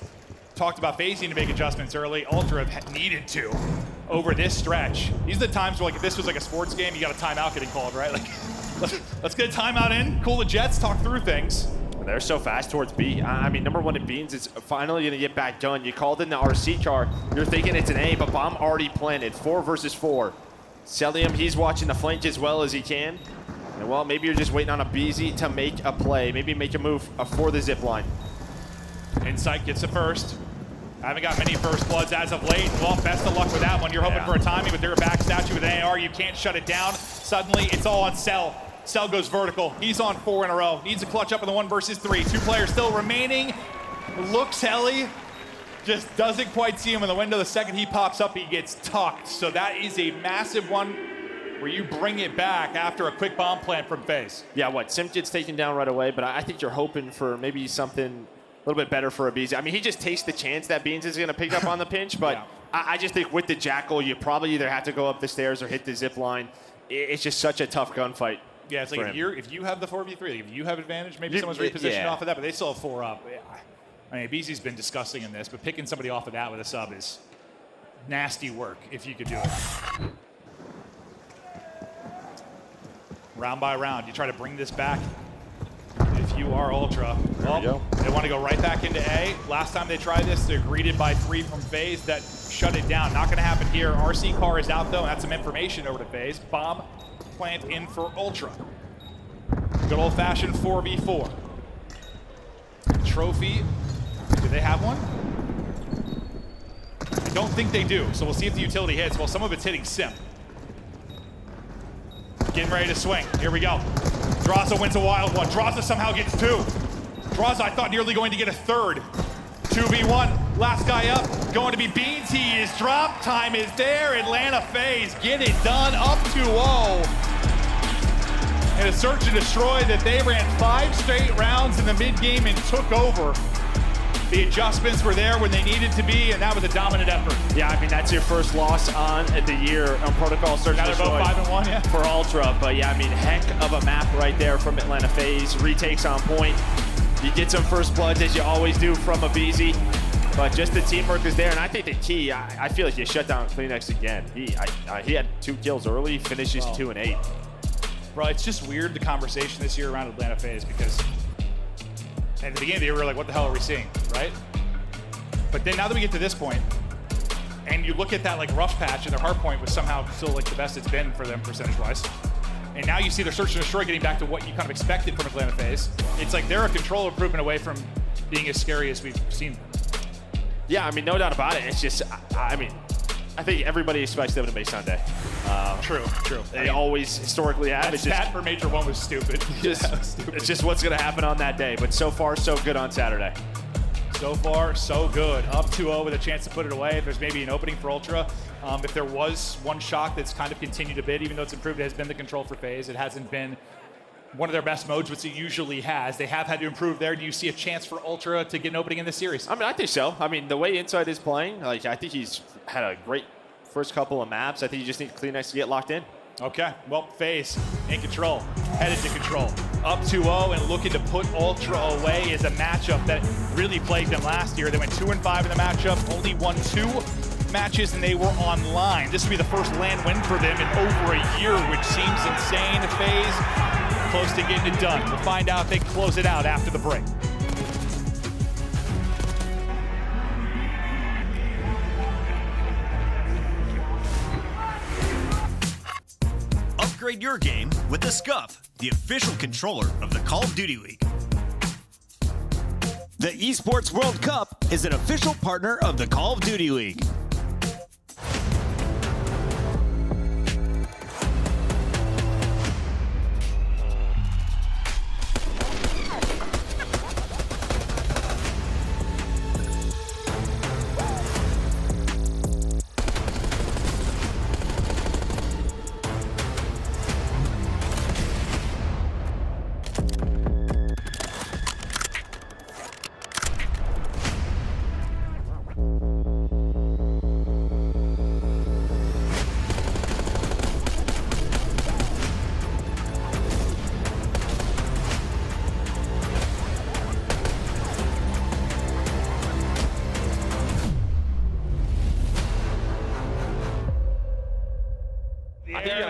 Talked about FaZe needing to make adjustments early. Ultra have needed to over this stretch. These are the times where, like, if this was like a sports game, you got a timeout getting called, right? Like, let's get a timeout in, cool the jets, talk through things. They're so fast towards B. I mean, number 1 in Beans is finally gonna get back done. You called in the RC car. You're thinking it's an A, but bomb already planted. 4 versus 4. Celium, he's watching the flank as well as he can. And well, maybe you're just waiting on Abizi to make a play. Maybe make a move for the zip line. Insight gets the first. I haven't got many first bloods as of late. Well, best of luck with that one. You're hoping for a timing, but they're a back statue with an AR. You can't shut it down. Suddenly, it's all on Cell. Cell goes vertical. He's on 4 in a row. Needs a clutch up in the 1 versus 3. 2 players still remaining. Looks Heli. Just doesn't quite see him in the window. The second he pops up, he gets tucked. So that is a massive one where you bring it back after a quick bomb plant from FaZe. Yeah, what? Sim gets taken down right away, but I think you're hoping for maybe something a little bit better for Abizi. I mean, he just takes the chance that Beans is going to pick up on the pinch, but yeah. I just think with the Jackal, you probably either have to go up the stairs or hit the zip line. It's just such a tough gunfight. Yeah, it's like if you have the 4v3, if you have advantage, maybe someone's repositioned off of that, but they still have 4 up. I mean, Abizi's been disgusting in this, but picking somebody off of that with a sub is nasty work if you could do it. Round by round, you try to bring this back. If you are Ultra, well, they want to go right back into A. Last time they tried this, they're greeted by 3 from FaZe that shut it down. Not going to happen here. RC car is out, though, and that's some information over to FaZe. Bomb plant in for Ultra. Good old-fashioned 4v4. Trophy, do they have one? I don't think they do, so we'll see if the utility hits. Well, some of it's hitting Sim. Getting ready to swing. Here we go. Draza wins a wild one. Draza somehow gets 2. Draza, I thought, nearly going to get a 3rd. 2v1. Last guy up. Going to be Beans. He is dropped. Time is there. Atlanta FaZe get it done. Up 2-0. And a search and destroy that they ran 5 straight rounds in the mid-game and took over. The adjustments were there when they needed to be, and that was a dominant effort. Yeah, I mean, that's your first loss on the year on Protocol Search and Destroy. Now they're both 5-1, yeah. For Ultra, but yeah, I mean, heck of a map right there from Atlanta FaZe. Retakes on point. You get some first bloods, as you always do, from Abizi, but just the teamwork is there, and I think the key, I feel like you shut down CleanX again. He had 2 kills early, finishes 2 and 8. Bro, it's just weird, the conversation this year around Atlanta FaZe, because at the beginning of the year, we were like, what the hell are we seeing, right? But then now that we get to this point, and you look at that like rough patch, and their Hardpoint was somehow still like the best it's been for them percentage-wise. And now you see their Search and Destroy getting back to what you kind of expected from Atlanta FaZe. It's like they're a control improvement away from being as scary as we've seen them. Yeah, I mean, no doubt about it. It's just, I mean, I think everybody expects them to make Sunday. True. They always historically have. That stat for Major I was stupid. It's just what's going to happen on that day. But so far, so good on Saturday. So far, so good. Up 2-0 with a chance to put it away if there's maybe an opening for Ultra. If there was one shock that's kind of continued a bit, even though it's improved, it has been the control for FaZe. It hasn't been one of their best modes, which it usually has. They have had to improve there. Do you see a chance for Ultra to get an opening in this series? I mean, I think so. I mean, the way Inside is playing, like, I think he's had a great first couple of maps. I think you just need CleanX to get locked in. Okay, well, FaZe in control, headed to control. Up 2-0 and looking to put Ultra away is a matchup that really plagued them last year. They went 2-5 in the matchup, only won 2 matches, and they were online. This would be the first LAN win for them in over a year, which seems insane. FaZe close to getting it done. We'll find out if they close it out after the break. Upgrade your game with the Scuff, the official controller of the Call of Duty League. The Esports World Cup is an official partner of the Call of Duty League.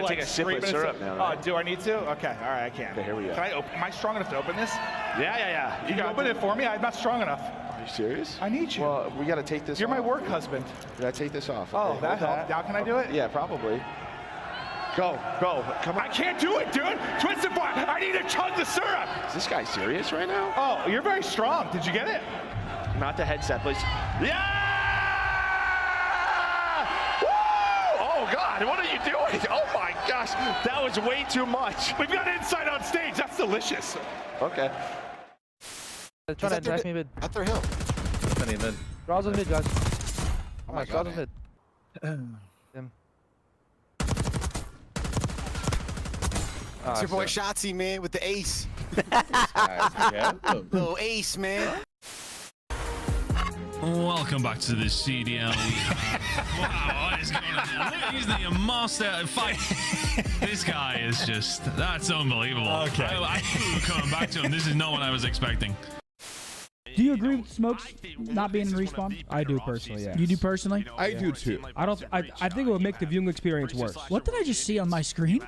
Take a sip of syrup now, right? Oh, do I need to? Okay, all right, I can. Okay, here we go. Can I open? Am I strong enough to open this? Yeah. You can open it for me? I'm not strong enough. Are you serious? I need you. Well, we got to take this You're off. my work husband. We got to take this off. Oh, Okay, that hold helped. Now can I do it? Yeah, probably. Go. Come on. I can't do it, dude. Twisted bar. I need to chug the syrup. Is this guy serious right now? Oh, you're very strong. Did you get it? Not the headset, please. Yeah! Woo! Oh, God, what are you doing? Oh, my gosh. That was way too much. We've got inside on stage. That's delicious. Okay. Trying to attack me mid. After hill. Draws on mid, guys. Oh, my Draws God. on mid. Him. It's your boy Shotzi, man, with the ace. Little ace, man. Welcome back to the CDL. Wow, what is going on? Look, he's the master. In fact, this guy is just, that's unbelievable. Okay. I knew we were coming back to him. This is not what I was expecting. Do you agree with Smokes not being in respawn? I do personally, yeah. You do personally? I do too. I think it would make the viewing experience worse. What did I just see on my screen?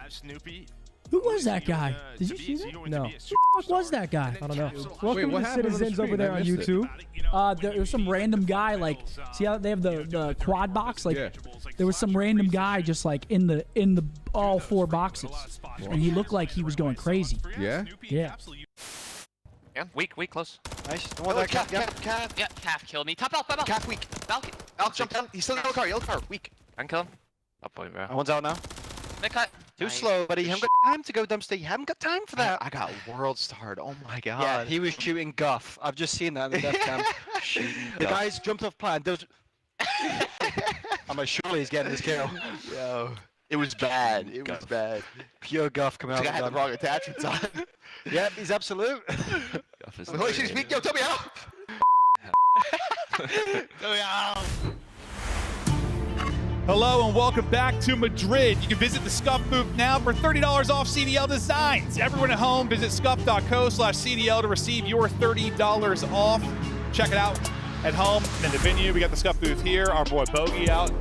Who was that guy? Did you see that? No. Who the fuck was that guy? I don't know. Welcome what to happened on the Citizens over screen? there I on missed YouTube. There was some random guy, like, see how they have the quad box? Like, Yeah. there was some random guy just like in the all 4 boxes, and he looked like he was going crazy. Yeah? Yeah. Weak, close. Nice. The one that calf. Yeah, calf killed me. Top out. Calf weak. Balcony. Alk jump down. He's still in the yellow car. Weak. I can kill him. Up point, bro. One's out now. Mid cut. Too slow, buddy. You haven't got time to go dumpster. You haven't got time for that. I got world starred. Oh my god. Yeah, he was shooting guff. I've just seen that in the death cam. The guys jumped off plan. I'm like, surely he's getting his kill. Yo. It was bad. It was bad. Pure guff coming out. I had the wrong attachments on. Yep, he's absolute. Holy shit, speak. Yo, tell me how. Tell me how. Hello and welcome back to Madrid. You can visit the Scuff booth now for $30 off CDL designs. Everyone at home, visit scuff.co/CDL to receive your $30 off. Check it out at home and in the venue. We got the Scuff booth here. Our boy Bogey out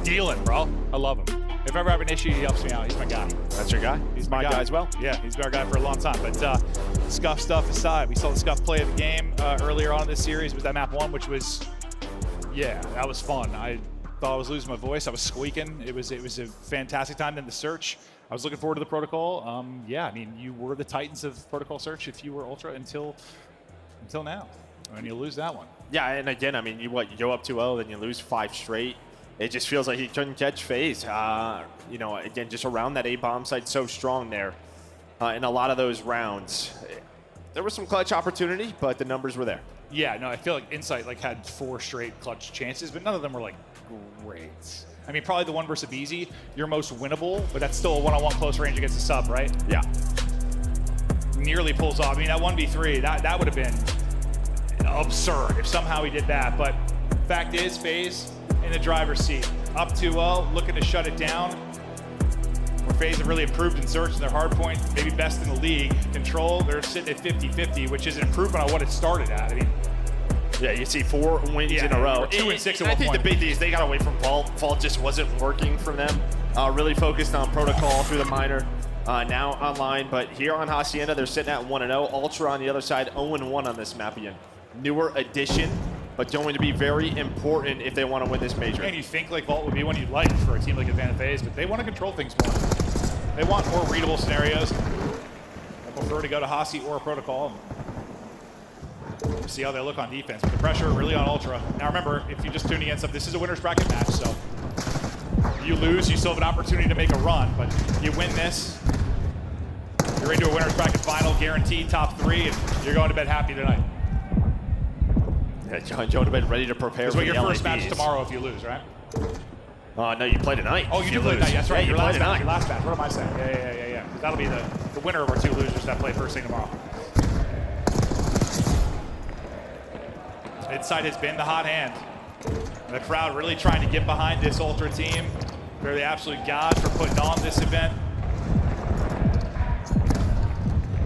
dealing, bro. I love him. If I ever have an issue, he helps me out. He's my guy. That's your guy? He's my guy as well? Yeah, he's been our guy for a long time. But Scuff stuff aside, we saw the Scuff play of the game earlier on in this series. Was that map 1, which was, yeah, that was fun. I thought I was losing my voice. I was squeaking. It was a fantastic time. Then the search. I was looking forward to the protocol. Yeah, I mean, you were the titans of protocol search if you were ultra until now, and you lose that one. Yeah, and again, I mean, you go up 2-0, then you lose 5 straight. It just feels like he couldn't catch FaZe. You know, again, just around that A-bomb site, so strong there in a lot of those rounds. There was some clutch opportunity, but the numbers were there. Yeah, no, I feel like Insight like had 4 straight clutch chances, but none of them were like great. I mean, probably the one versus Easy, your most winnable, but that's still a one-on-one close range against a sub, right? Yeah. Nearly pulls off. I mean, that 1v3, that would have been absurd if somehow he did that. But fact is, FaZe in the driver's seat, up 2-0, looking to shut it down. Where FaZe have really improved in search in their hardpoint, maybe best in the league. Control, they're sitting at 50-50, which is an improvement on what it started at. I mean, yeah, you see 4 wins in a row. 2 and 6 at I one think point. the big thing is they got away from Vault. Vault just wasn't working for them. Really focused on protocol through the minor. Now online, but here on Hacienda, they're sitting at 1-0. Ultra on the other side, 0-1 on this map again. Newer addition, but going to be very important if they want to win this major. And you think like Vault would be one you'd like for a team like Advanced FaZe, but they want to control things more. They want more readable scenarios. They prefer to go to Hasi or Protocol. We'll see how they look on defense, but the pressure really on Ultra. Now remember, if you just tuned against them, this is a winner's bracket match, so you lose, you still have an opportunity to make a run, but you win this, you're into a winner's bracket final, guaranteed top 3, and you're going to bed happy tonight. Yeah, John to bed ready to prepare for It's the your first LABs. match tomorrow if you lose, right? No, you play tonight. Oh, you do play tonight. That's right. Yeah, your you last play match. tonight. Your last match. What am I saying? Yeah. 'Cause that'll be the winner of our 2 losers that play first thing tomorrow. Inside has been the hot hand. The crowd really trying to get behind this Ultra team. They're the absolute gods for putting on this event.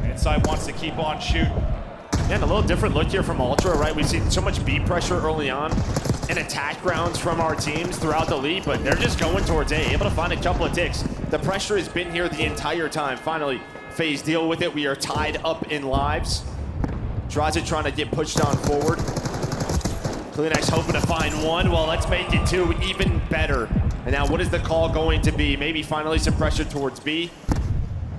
Inside wants to keep on shooting. And a little different look here from Ultra, right? We've seen so much B pressure early on and attack rounds from our teams throughout the league, but they're just going towards A, able to find a couple of ticks. The pressure has been here the entire time. Finally, FaZe deal with it. We are tied up in lives. Draza trying to get pushed on forward. Kleenex hoping to find 1. Well, let's make it 2 even better. And now what is the call going to be? Maybe finally some pressure towards B.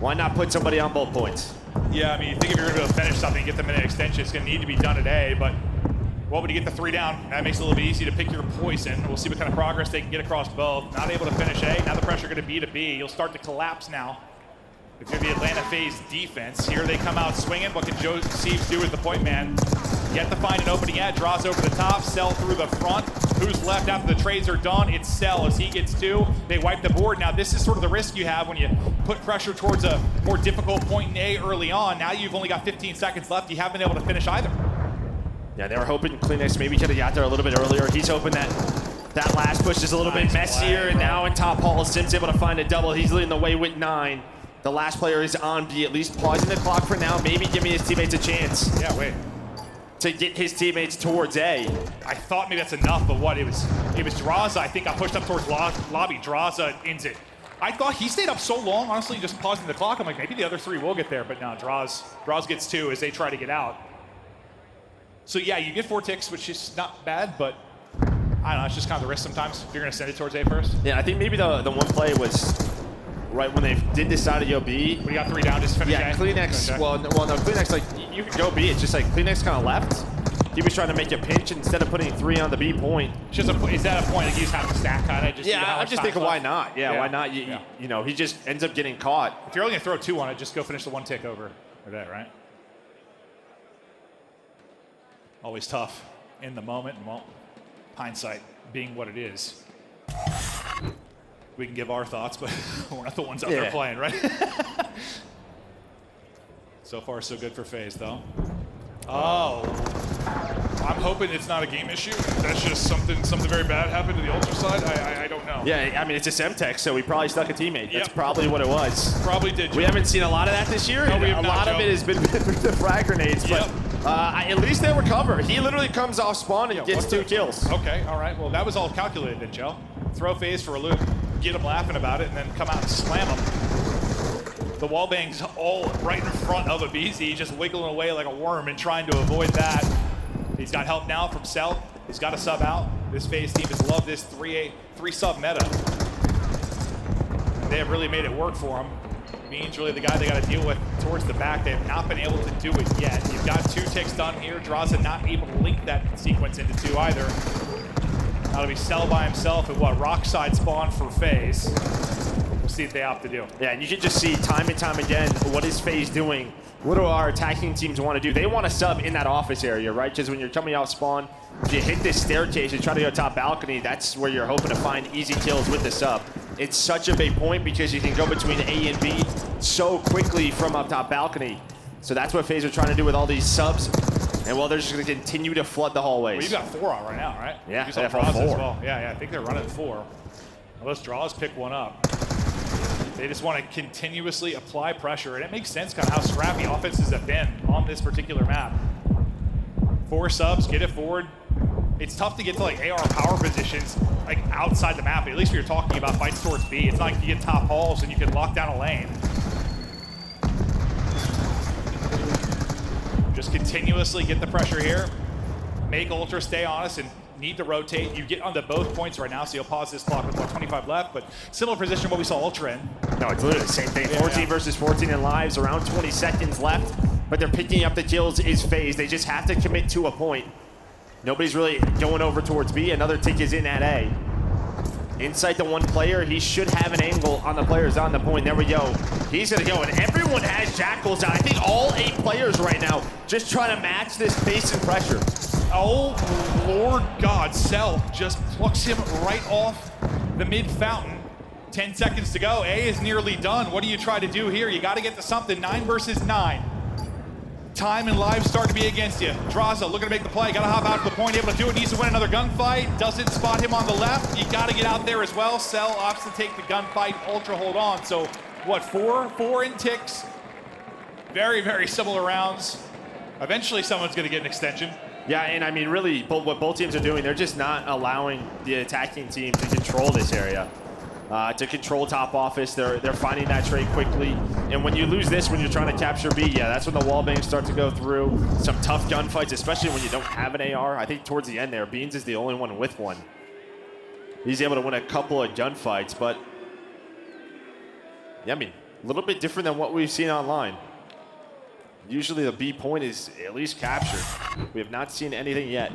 Why not put somebody on both points? Yeah, I mean, you think if you're going to be able to finish something, get them in an extension, it's going to need to be done at A, but what would you get the 3 down? That makes it a little bit easy to pick your poison. We'll see what kind of progress they can get across both. Not able to finish A, now the pressure going to be to B. You'll start to collapse now. If you're the Atlanta FaZe defense, here they come out swinging. What can Joe Sieves do as the point man? Yet to find an opening edge, draws over the top, Cell through the front. Who's left after the trades are done? It's Cell. As he gets 2, they wipe the board. Now this is sort of the risk you have when you put pressure towards a more difficult point in A early on. Now you've only got 15 seconds left. You haven't been able to finish either. Yeah, they were hoping Kleenex maybe could have got there a little bit earlier. He's hoping that that last push is a little bit messier, and now in top hall, Sim's able to find a double. He's leading the way with 9. The last player is on B, at least pausing the clock for now, maybe giving his teammates a chance. Yeah, wait. To get his teammates towards A. I thought maybe that's enough, but what? It was Draza, I think, got pushed up towards lobby. Draza ends it. I thought he stayed up so long, honestly, just pausing the clock. I'm like, maybe the other 3 will get there, but no, Draza gets 2 as they try to get out. So yeah, you get 4 ticks, which is not bad, but I don't know, it's just kind of the risk sometimes if you're gonna send it towards A first. Yeah, I think maybe the one play was right when they did decide to go B. We got 3 down, just finish. Yeah, Kleenex. Okay. Well, no, Kleenex, like you could go B. It's just like Kleenex kind of left. He was trying to make a pinch instead of putting 3 on the B point. Is that a point that you just have to stack kind of? Yeah, I'm just thinking, why not? Yeah, why not? You know, he just ends up getting caught. If you're only gonna throw 2 on it, just go finish the 1 tick over that, right? Always tough in the moment, and well, hindsight being what it is. We can give our thoughts, but we're not the ones out there playing, right? So far, so good for FaZe, though. Oh. I'm hoping it's not a game issue. That's just something very bad happened to the Ultra side. I don't know. Yeah, I mean, it's a Semtex, so we probably stuck a teammate. That's probably what it was. Probably did. We haven't seen a lot of that this year. No, we have a not, lot Joe. of it has been the frag grenades, but at least they recover. He literally comes off spawn and gets 2 kills. Okay, all right. Well, that was all calculated then, Joe. Throw FaZe for a loop, get them laughing about it, and then come out and slam them. The wallbang's all right in front of Abizi, just wiggling away like a worm and trying to avoid that. He's got help now from Cell. He's got a sub out. This FaZe team has loved this 3 sub meta. And they have really made it work for him. Bean's really the guy they got to deal with towards the back. They have not been able to do it yet. You've got 2 ticks done here. Draza not able to link that sequence into 2 either. That'll be Cell by himself at what? Rockside spawn for FaZe. We'll see what they have to do. Yeah, and you can just see time and time again what is FaZe doing what do our attacking teams want to do? They want to sub in that office area, right? Because when you're coming out spawn, if you hit this staircase and try to go top balcony, that's where you're hoping to find easy kills with the sub. It's such a big point because you can go between A and B so quickly from up top balcony. So that's what FaZe are trying to do with all these subs. And well, they're just going to continue to flood the hallways. Well, you've got 4 out right now, right? Yeah, you saw draws as well. Yeah, I think they're running 4. Well, those draws pick one up. They just want to continuously apply pressure, and it makes sense kind of how scrappy offenses have been on this particular map. 4 subs, get it forward. It's tough to get to like AR power positions like outside the map, at least when you're talking about fights towards B. It's not like you get top halls and you can lock down a lane. Just continuously get the pressure here. Make Ultra stay honest and need to rotate. You get onto both points right now, so you'll pause this clock with about 25 left, but similar position to what we saw Ultra in. No, it's literally the same thing. 14 versus 14 in lives, around 20 seconds left, but they're picking up the kills is FaZe. They just have to commit to a point. Nobody's really going over towards B. Another tick is in at A. Inside the one player, he should have an angle on the players on the point. There we go. He's gonna go, and everyone has Jackals out. I think all 8 players right now just trying to match this pace and pressure. Oh, Lord God, Cell just plucks him right off the mid fountain. 10 seconds to go. A is nearly done. What do you try to do here? You got to get to something. 9 versus 9. Time and lives start to be against you. Draza looking to make the play. Got to hop out to the point. Able to do it. Needs to win another gunfight. Doesn't spot him on the left. You got to get out there as well. Cell opts to take the gunfight. Ultra hold on. So what? 4 in ticks. Very, very similar rounds. Eventually, someone's going to get an extension. Yeah, and I mean, really, what both teams are doing, they're just not allowing the attacking team to control this area, to control top office. They're finding that trade quickly. And when you lose this, when you're trying to capture B, yeah, that's when the wall bangs start to go through. Some tough gunfights, especially when you don't have an AR. I think towards the end there, Beans is the only one with one. He's able to win a couple of gunfights, but yeah, I mean, a little bit different than what we've seen online. Usually the B point is at least captured. We have not seen anything yet.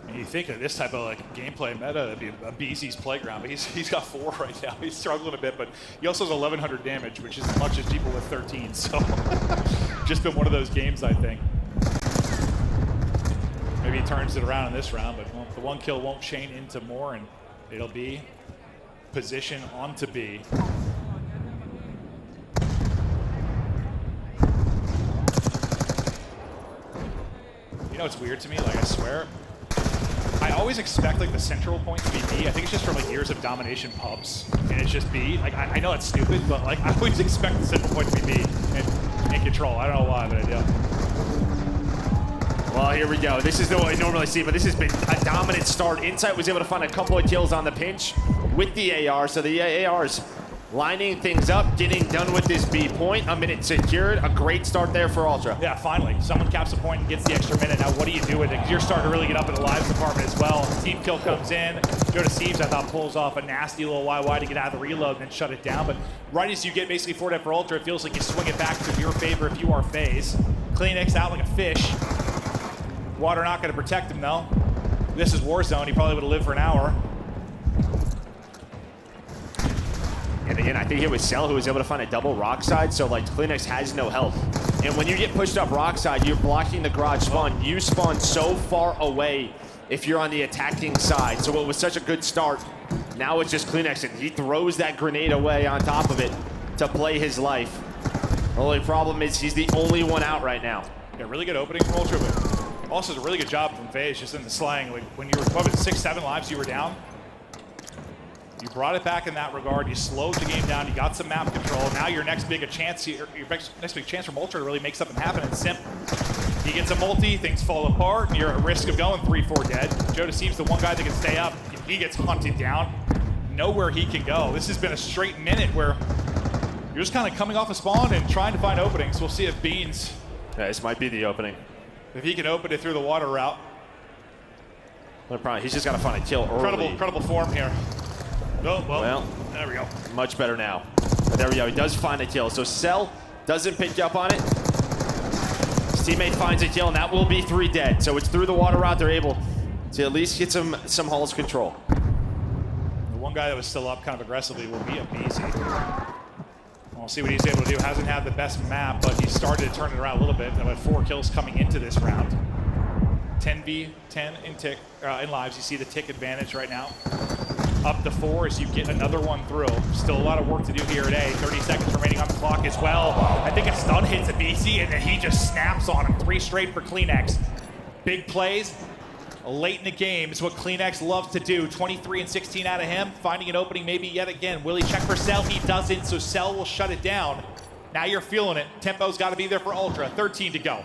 And you think of this type of like gameplay meta, that'd be a BZ's playground, but he's got 4 right now. He's struggling a bit, but he also has 1,100 damage, which is as much as people with 13. So just been one of those games, I think. Maybe he turns it around in this round, but well, the 1 kill won't chain into more, and it'll be position onto B. You know, it's weird to me, like I swear, I always expect like the central point to be B. I think it's just from like years of domination pubs, and it's just B. Like I know it's stupid, but like I always expect the central point to be B and control. I don't know why, but I do. Well, here we go. This is the way I normally see, but this has been a dominant start. Insight was able to find a couple of kills on the pinch with the AR, so the AR's lining things up, getting done with this B point. A minute secured. A great start there for Ultra. Yeah, finally. Someone caps a point and gets the extra minute. Now, what do you do with it? You're starting to really get up in the lives department as well. Team kill comes in. Joe Deceives, I thought, pulls off a nasty little YY to get out of the reload and then shut it down. But right as you get basically 4 dead for Ultra, it feels like you swing it back to your favor if you are FaZe. CleanX out like a fish. Water not going to protect him, though. This is Warzone. He probably would have lived for an hour. And again, I think it was Cell who was able to find a double rock side, so like CleanX has no help. And when you get pushed up rock side, you're blocking the garage spawn. You spawn so far away if you're on the attacking side. So it was such a good start. Now it's just CleanX, and he throws that grenade away on top of it to play his life. The only problem is he's the only one out right now. Yeah, really good opening from Ultra, but also a really good job from FaZe just in the slang. Like when you were probably 6-7 lives you were down, you brought it back in that regard. You slowed the game down. You got some map control. Now your next big chance here, your next big chance from Ultra to really make something happen. And Simp, he gets a multi, things fall apart, and you're at risk of going 3-4 dead. Joe Deceives the one guy that can stay up. If he gets hunted down, nowhere he can go. This has been a straight minute where you're just kind of coming off a spawn and trying to find openings. We'll see if Beans, Yeah, this might be the opening. if he can open it through the water route. No problem. He's just got to find a kill early. Incredible form here. Oh, well, there we go. Much better now. But there we go. He does find a kill. So Cell doesn't pick up on it. His teammate finds a kill, and that will be 3 dead. So it's through the water route. They're able to at least get some Hall's control. The one guy that was still up kind of aggressively will be a BZ. We'll see what he's able to do. Hasn't had the best map, but he's started to turn it around a little bit. About 4 kills coming into this round. 10v10 in lives. You see the tick advantage right now. Up to 4 as you get another one through. Still a lot of work to do here at A. 30 seconds remaining on the clock as well. I think a stun hits a BC and then he just snaps on him. 3 straight for CleanX. Big plays late in the game is what CleanX loves to do. 23 and 16 out of him. Finding an opening maybe yet again. Will he check for Cell? He doesn't, so Cell will shut it down. Now you're feeling it. Tempo's got to be there for Ultra. 13 to go.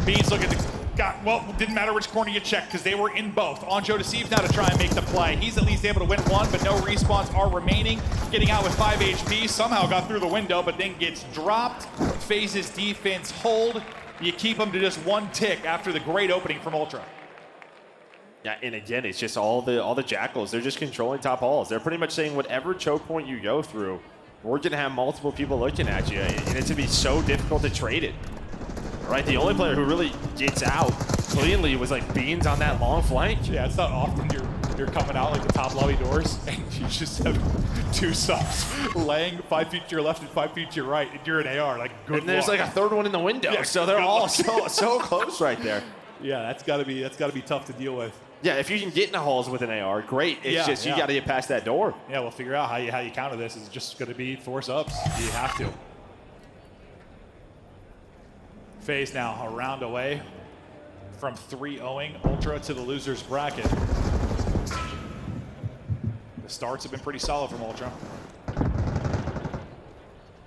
Beans looking to... well, didn't matter which corner you checked because they were in both. On Joe Deceives now to try and make the play. He's at least able to win one, but no respawns are remaining. Getting out with 5 HP. Somehow got through the window, but then gets dropped. FaZe's defense hold. You keep him to just 1 tick after the great opening from Ultra. Yeah, and again, it's just all the Jackals. They're just controlling top halls. They're pretty much saying whatever choke point you go through, we're going to have multiple people looking at you, and it's going to be so difficult to trade it. Right, the only player who really gets out cleanly was like Beans on that long flank. Yeah, it's not often you're coming out like the top lobby doors and you just have 2 subs laying 5 feet to your left and 5 feet to your right, and you're an AR. Like, good and there's luck. like a 3rd one in the window, Yeah, so they're all so close right there. Yeah, that's got to be tough to deal with. Yeah, if you can get in the halls with an AR, great. It's just you got to get past that door. Yeah, we'll figure out how you counter this. It's just going to be 4 subs. You have to. FaZe now a round away from 3-0ing Ultra to the loser's bracket. The starts have been pretty solid from Ultra.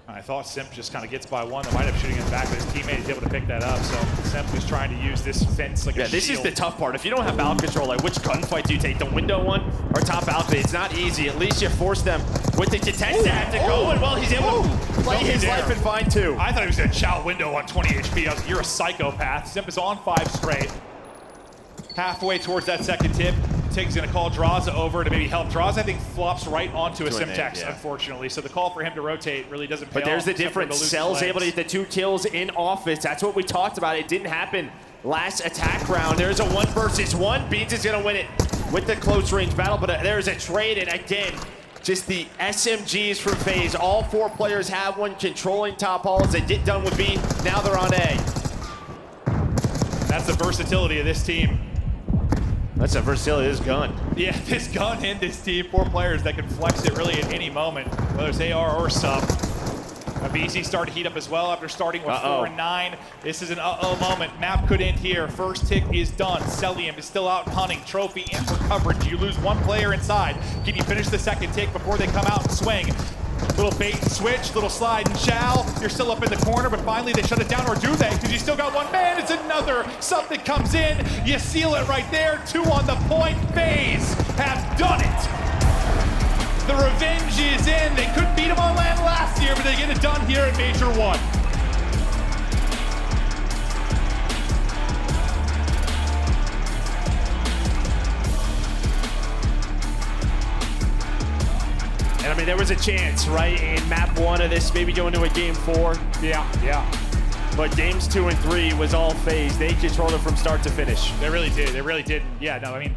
I thought Simp just kind of gets by one. They might have shooting him back, but his teammate is able to pick that up. So Simp is trying to use this fence like a shield. This is the tough part. If you don't have balcony control, like which gunfight do you take? The window one or top balcony? It's not easy. At least you force them with the detect that to go, and well, he's able to play his life and find 2. I thought he was going to chow window on 20 HP. I was like, you're a psychopath. Simp is on 5 straight. Halfway towards that second tip. Tig's going to call Draza over to maybe help. Draza, I think, flops right onto a Simtex, unfortunately. So the call for him to rotate really doesn't pay off. But there's the difference. Cell's able to get the 2 kills in office. That's what we talked about. It didn't happen last attack round. There's a 1 versus 1. Beans is going to win it with the close range battle, but there's a trade, and again, just the SMGs from FaZe. All 4 players have one controlling top halls. They get done with B. Now they're on A. That's the versatility of this team. That's a versatility of this gun. Yeah, this gun and this team, 4 players that can flex it really at any moment, whether it's AR or sub. BC started to heat up as well after starting with 4 and 9. This is an moment. Map could end here. First tick is done. Celium is still out hunting. Trophy in for coverage. You lose 1 player inside. Can you finish the second tick before they come out and swing? Little bait and switch, little slide and chow. You're still up in the corner, but finally they shut it down, or do they? Because you still got 1 man. It's another. Something comes in. You seal it right there. 2 on the point. FaZe have done it. The revenge is in. They couldn't beat them on land last year, but they get it done here at Major I. And I mean, there was a chance, right, in map 1 of this, maybe going to a game 4. Yeah. But games 2 and 3 was all FaZe. They controlled it from start to finish. They really did. They really did. Yeah, no, I mean,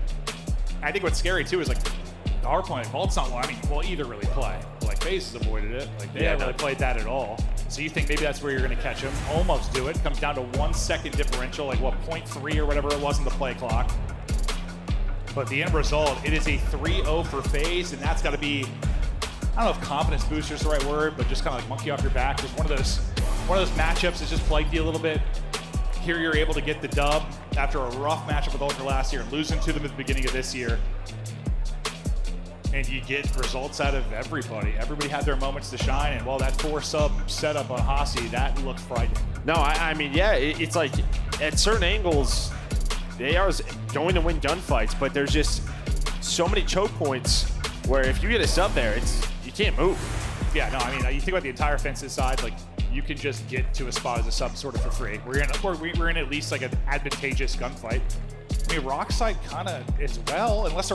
I think what's scary too is like the Hardpoint, Vault's not, I mean, well, either really play. Like FaZe has avoided it. Like they haven't really played that at all. So you think maybe that's where you're going to catch them. Almost do it. Comes down to 1 second differential, like what, 0.3 or whatever it was in the play clock. But the end result, it is a 3-0 for FaZe, and that's got to be, I don't know if confidence booster is the right word, but just kind of like monkey off your back. Just one of those matchups that just plagued you a little bit. Here you're able to get the dub after a rough matchup with Ultra last year and losing to them at the beginning of this year. And you get results out of everybody. Everybody had their moments to shine, and while that 4-sub setup on Hasi, that looked frightening. No, I mean, yeah, it's like at certain angles, the AR is going to win gunfights, but there's just so many choke points where if you get a sub there, you can't move. Yeah, no, I mean, you think about the entire fences side, like you can just get to a spot as a sub sort of for free. We're in at least like an advantageous gunfight. I mean, Rock side kind of as well, unless